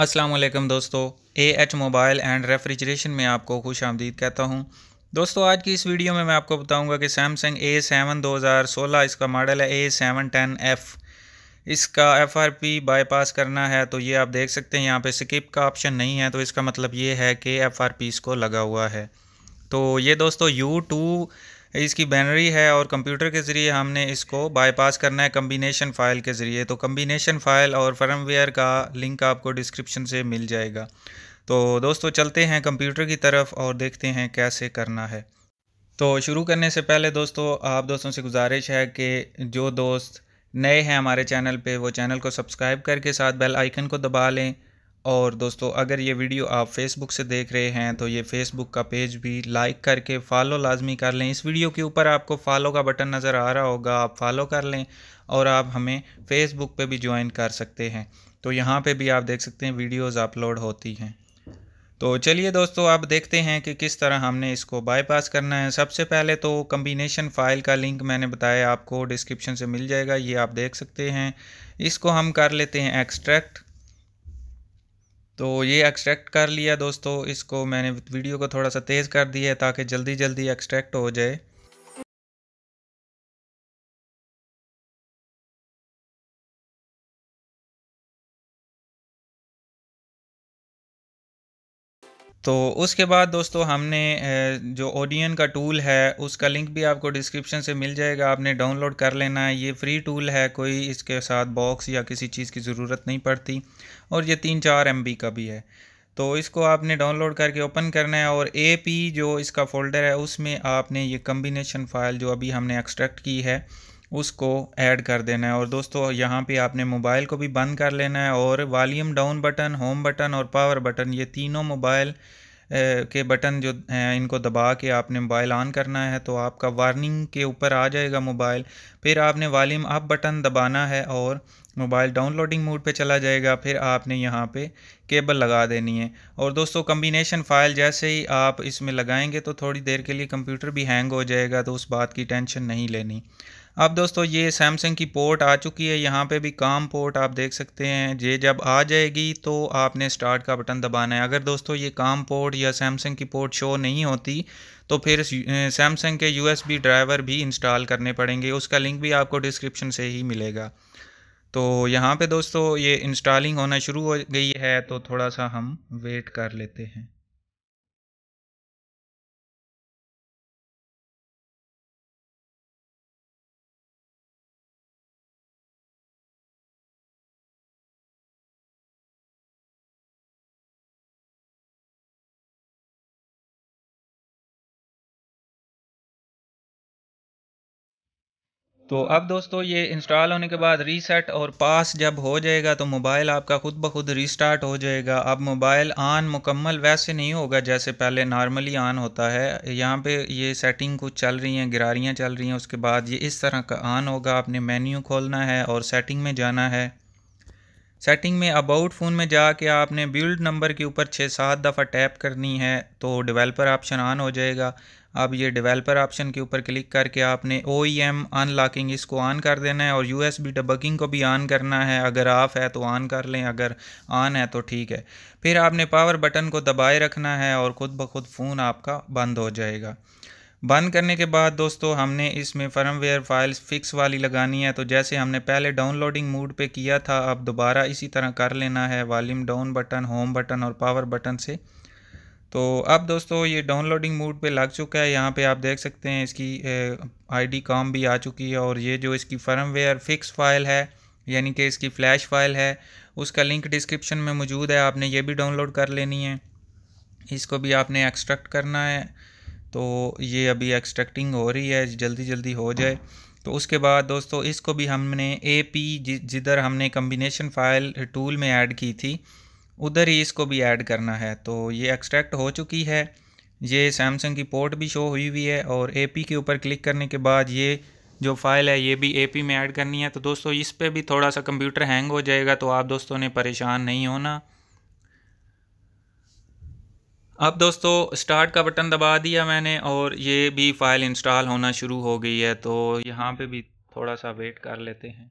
अस्सलाम वालेकुम दोस्तों। एएच मोबाइल एंड रेफ्रिजरेशन में आपको खुश आमदीद कहता हूँ। दोस्तों, आज की इस वीडियो में मैं आपको बताऊंगा कि सैमसंग A7 2016 इसका मॉडल है A710F। इसका FRP बाईपास करना है तो ये आप देख सकते हैं, यहाँ पे स्किप का ऑप्शन नहीं है, तो इसका मतलब ये है कि FRP इसको लगा हुआ है। तो ये दोस्तों U2 इसकी बैनरी है और कंप्यूटर के ज़रिए हमने इसको बाईपास करना है कम्बिनेशन फ़ाइल के ज़रिए। तो कम्बिनेशन फ़ाइल और फर्मवेयर का लिंक आपको डिस्क्रिप्शन से मिल जाएगा। तो दोस्तों, चलते हैं कंप्यूटर की तरफ और देखते हैं कैसे करना है। तो शुरू करने से पहले दोस्तों, आप दोस्तों से गुजारिश है कि जो दोस्त नए हैं हमारे चैनल पे, वो चैनल को सब्सक्राइब करके साथ बेल आइकन को दबा लें। और दोस्तों, अगर ये वीडियो आप फेसबुक से देख रहे हैं तो ये फेसबुक का पेज भी लाइक करके फ़ॉलो लाजमी कर लें। इस वीडियो के ऊपर आपको फ़ॉलो का बटन नज़र आ रहा होगा, आप फ़ॉलो कर लें और आप हमें फ़ेसबुक पे भी ज्वाइन कर सकते हैं। तो यहाँ पे भी आप देख सकते हैं वीडियोज़ अपलोड होती हैं। तो चलिए दोस्तों, अब देखते हैं कि किस तरह हमने इसको बाईपास करना है। सबसे पहले तो कम्बिनेशन फ़ाइल का लिंक मैंने बताया आपको डिस्क्रिप्शन से मिल जाएगा, ये आप देख सकते हैं। इसको हम कर लेते हैं एक्सट्रैक्ट। तो ये एक्सट्रैक्ट कर लिया दोस्तों। इसको मैंने वीडियो को थोड़ा सा तेज़ कर दिया है ताकि जल्दी जल्दी एक्सट्रैक्ट हो जाए। तो उसके बाद दोस्तों हमने जो ओडियन का टूल है उसका लिंक भी आपको डिस्क्रिप्शन से मिल जाएगा, आपने डाउनलोड कर लेना है। ये फ्री टूल है, कोई इसके साथ बॉक्स या किसी चीज़ की ज़रूरत नहीं पड़ती और ये 3-4 MB का भी है। तो इसको आपने डाउनलोड करके ओपन करना है और AP जो इसका फ़ोल्डर है उसमें आपने ये कम्बिनेशन फ़ाइल जो अभी हमने एक्सट्रैक्ट की है उसको ऐड कर देना है। और दोस्तों, यहाँ पे आपने मोबाइल को भी बंद कर लेना है और volume down button, home button और पावर बटन, ये तीनों मोबाइल के बटन जो हैं इनको दबा के आपने मोबाइल ऑन करना है। तो आपका वार्निंग के ऊपर आ जाएगा मोबाइल। फिर आपने वॉल्यूम अप बटन दबाना है और मोबाइल डाउनलोडिंग मोड पे चला जाएगा। फिर आपने यहाँ पे केबल लगा देनी है। और दोस्तों, कम्बिनेशन फ़ाइल जैसे ही आप इसमें लगाएंगे तो थोड़ी देर के लिए कंप्यूटर भी हैंग हो जाएगा, तो उस बात की टेंशन नहीं लेनी। अब दोस्तों, ये सैमसंग की पोर्ट आ चुकी है, यहाँ पे भी काम पोर्ट आप देख सकते हैं। ये जब आ जाएगी तो आपने स्टार्ट का बटन दबाना है। अगर दोस्तों ये काम पोर्ट या सैमसंग की पोर्ट शो नहीं होती तो फिर सैमसंग के USB ड्राइवर भी इंस्टॉल करने पड़ेंगे, उसका लिंक भी आपको डिस्क्रिप्शन से ही मिलेगा। तो यहाँ पे दोस्तों ये इंस्टॉलिंग होना शुरू हो गई है, तो थोड़ा सा हम वेट कर लेते हैं। तो अब दोस्तों ये इंस्टॉल होने के बाद रीसेट और पास जब हो जाएगा तो मोबाइल आपका खुद ब खुद रीस्टार्ट हो जाएगा। अब मोबाइल ऑन मुकम्मल वैसे नहीं होगा जैसे पहले नॉर्मली ऑन होता है। यहाँ पे ये सेटिंग कुछ चल रही हैं, गिरारियाँ चल रही हैं, उसके बाद ये इस तरह का ऑन होगा। आपने मेन्यू खोलना है और सेटिंग में जाना है। सेटिंग में अबाउट फ़ोन में जाके आपने बिल्ड नंबर के ऊपर 6-7 दफ़ा टैप करनी है तो डेवलपर ऑप्शन ऑन हो जाएगा। अब ये डेवलपर ऑप्शन के ऊपर क्लिक करके आपने OEM अनलॉकिंग इसको ऑन कर देना है और USB डबगिंग को भी ऑन करना है। अगर ऑफ़ है तो ऑन कर लें, अगर ऑन है तो ठीक है। फिर आपने पावर बटन को दबाए रखना है और ख़ुद ब खुद फ़ोन आपका बंद हो जाएगा। बंद करने के बाद दोस्तों हमने इसमें फर्मवेयर फाइल्स फिक्स वाली लगानी है। तो जैसे हमने पहले डाउनलोडिंग मोड पे किया था, अब दोबारा इसी तरह कर लेना है, volume down button, home button और पावर बटन से। तो अब दोस्तों ये डाउनलोडिंग मोड पे लग चुका है। यहाँ पे आप देख सकते हैं इसकी ID कॉम भी आ चुकी है और ये जो इसकी फर्मवेयर फिक्स फाइल है यानी कि इसकी फ़्लैश फाइल है उसका लिंक डिस्क्रिप्शन में मौजूद है, आपने ये भी डाउनलोड कर लेनी है। इसको भी आपने एक्सट्रैक्ट करना है। तो ये अभी एक्सट्रैक्टिंग हो रही है, जल्दी जल्दी हो जाए। तो उसके बाद दोस्तों इसको भी हमने AP जिधर हमने कम्बिनेशन फ़ाइल टूल में ऐड की थी उधर ही इसको भी ऐड करना है। तो ये एक्सट्रैक्ट हो चुकी है। ये सैमसंग की पोर्ट भी शो हुई हुई है और AP के ऊपर क्लिक करने के बाद ये जो फाइल है ये भी AP में ऐड करनी है। तो दोस्तों इस पर भी थोड़ा सा कंप्यूटर हैंग हो जाएगा, तो आप दोस्तों ने परेशान नहीं होना। अब दोस्तों स्टार्ट का बटन दबा दिया मैंने और ये भी फ़ाइल इंस्टॉल होना शुरू हो गई है। तो यहाँ पे भी थोड़ा सा वेट कर लेते हैं।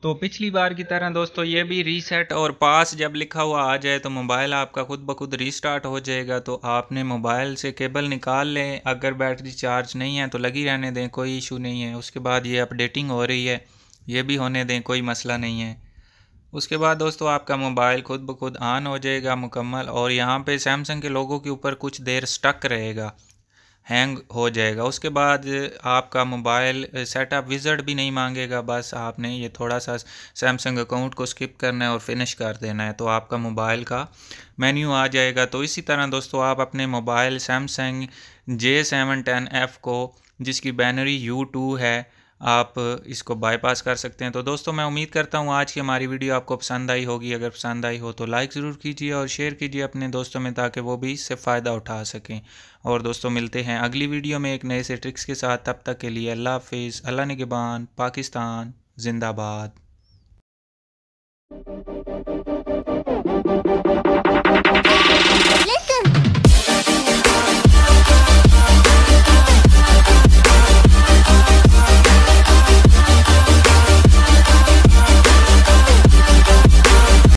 तो पिछली बार की तरह दोस्तों ये भी रीसेट और पास जब लिखा हुआ आ जाए तो मोबाइल आपका खुद ब खुद रीस्टार्ट हो जाएगा। तो आपने मोबाइल से केबल निकाल लें, अगर बैटरी चार्ज नहीं है तो लगी रहने दें, कोई इशू नहीं है। उसके बाद ये अपडेटिंग हो रही है, ये भी होने दें, कोई मसला नहीं है। उसके बाद दोस्तों आपका मोबाइल खुद ब खुद ऑन हो जाएगा मुकम्मल, और यहाँ पे सैमसंग के लोगों के ऊपर कुछ देर स्टक रहेगा, हैंग हो जाएगा। उसके बाद आपका मोबाइल सेटअप विज़र्ड भी नहीं मांगेगा, बस आपने ये थोड़ा सा सैमसंग अकाउंट को स्किप करना है और फिनिश कर देना है, तो आपका मोबाइल का मेन्यू आ जाएगा। तो इसी तरह दोस्तों आप अपने मोबाइल सैमसंग J710F को, जिसकी बैनरी U2 है, आप इसको बाईपास कर सकते हैं। तो दोस्तों मैं उम्मीद करता हूँ आज की हमारी वीडियो आपको पसंद आई होगी। अगर पसंद आई हो तो लाइक ज़रूर कीजिए और शेयर कीजिए अपने दोस्तों में, ताकि वो भी इससे फ़ायदा उठा सकें। और दोस्तों मिलते हैं अगली वीडियो में एक नए से ट्रिक्स के साथ। तब तक के लिए अल्लाह हाफिज़। अल्लाह निगहबान। पाकिस्तान जिंदाबाद।